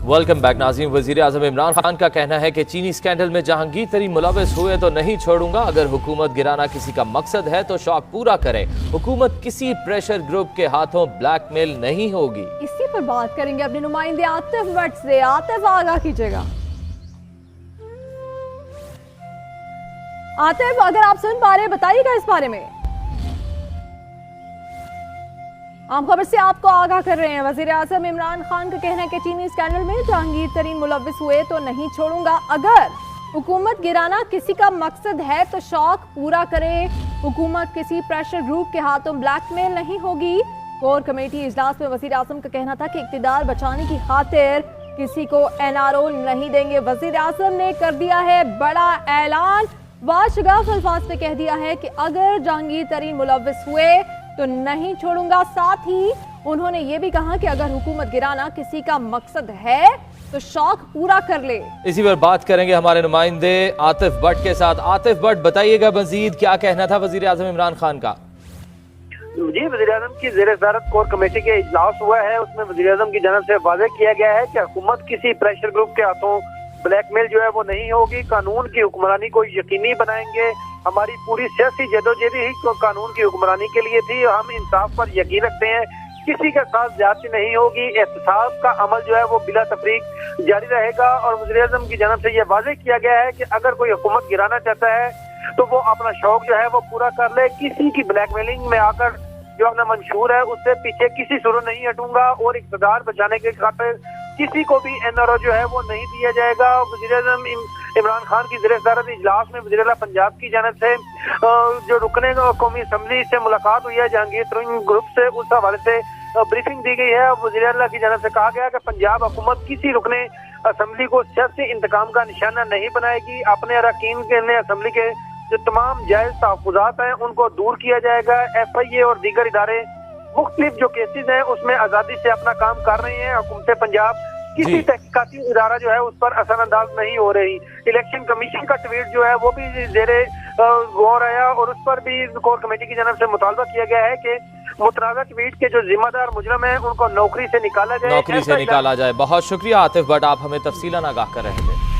Welcome back नाज़रीन। वज़ीर आज़म इमरान खान का कहना है कि चीनी स्कैंडल में जहांगीर तरीन मुलव्वस हुए तो नहीं छोड़ूंगा। अगर हुकूमत गिराना किसी का मकसद है तो शौक पूरा करे। हुकूमत किसी प्रेशर ग्रुप के हाथों ब्लैकमेल नहीं होगी। इसी पर बात करेंगे अपने नुमाइंदे आतिफ भट्ट से। आतिफ, आगाह कीजिएगा। आतिफ, अगर आप सुन पा रहे हैं बताइएगा इस बारे में। आम खबर से आपको आगाह कर रहे हैं। वज़ीर आज़म इमरान खान का कहना है कि चीनी स्कैंडल में जहांगीर तरीन मुलव्वस हुए तो नहीं छोड़ूंगा। अगर हुकूमत गिराना किसी का मकसद है तो शौक पूरा करे। हुकूमत किसी प्रेशर ग्रुप के हाथों ब्लैकमेल नहीं होगी। कोर कमेटी इजलास में वज़ीर आज़म का कहना था कि इक़्तिदार बचाने की खातिर किसी को NRO नहीं देंगे। वज़ीर आज़म ने कर दिया है बड़ा ऐलान। वाशगाफ अल्फाज में कह दिया है कि अगर जहांगीर तरीन मुलव्वस हुए तो नहीं छोड़ूंगा। साथ ही उन्होंने ये भी कहा कि अगर हुकूमत गिराना किसी का मकसद है तो शौक पूरा कर ले। इसी पर बात करेंगे हमारे नुमाइंदे आतिफ भट्ट के साथ। आतिफ भट्ट, बताइएगा मजीद क्या कहना था वज़ीर आज़म इमरान खान का? जी, वज़ीर आज़म की ज़ेर सदारत कोर कमेटी के इजलास हुआ है। उसमें वज़ीर आज़म की जानब से वाज़ेह किया गया है कि हुकूमत किसी प्रेशर ग्रुप के हाथों ब्लैकमेल जो है वो नहीं होगी। कानून की हुक्मरानी को यकीनी बनाएंगे। हमारी पूरी सियासी जदोजहद ही कानून की हुक्मरानी के लिए थी। हम इंसाफ पर यकीन रखते हैं। किसी के साथ ज्यादती नहीं होगी। एहतसाब का अमल जो है वो बिला तफरीक जारी रहेगा। और वज़ीर आज़म की जानब से यह वाज़ेह किया गया है कि अगर कोई हुकूमत गिराना चाहता है तो वो अपना शौक जो है वो पूरा कर ले। किसी की ब्लैकमेलिंग में आकर जो अपना मंशूर है उससे पीछे किसी सूरत नहीं हटूंगा। और इक़्तिदार बचाने के खातिर किसी को भी NRO जो है वो नहीं दिया जाएगा। वज़ीर आज़म इमरान खान की ज़ेर सदारत इजलास में वज़ीर आला पंजाब की जानब से जो रुकने कौमी असम्बली से मुलाकात हुई है जहांगीर तरीन ग्रुप से, उस हवाले से ब्रीफिंग दी गई है। वज़ीर आला की जानब से कहा गया कि पंजाब हुकूमत किसी रुकने असम्बली को सियासी इंतकाम का निशाना नहीं बनाएगी। अपने अरकान के असम्बली के जो तमाम जायज तहफ़्फ़ुज़ात हैं उनको दूर किया जाएगा। FIA और दीगर इदारे मुख्तलिफ जो केसेस हैं उसमें आज़ादी से अपना काम कर रहे हैं। हुकूमत पंजाब किसी तहकीकाती इदारा जो है उस पर असर अंदाज नहीं हो रही। इलेक्शन कमीशन का ट्वीट जो है वो भी ज़ेरे गौर आया और उस पर भी कोर कमेटी की जानब से मुतालबा किया गया है कि मुतनाज़ा ट्वीट के जो जिम्मेदार मुजरम है उनको नौकरी से निकाला जाए। बहुत शुक्रिया आतिफ भट्ट, आप हमें तफसीलन आगाह कर रहे थे।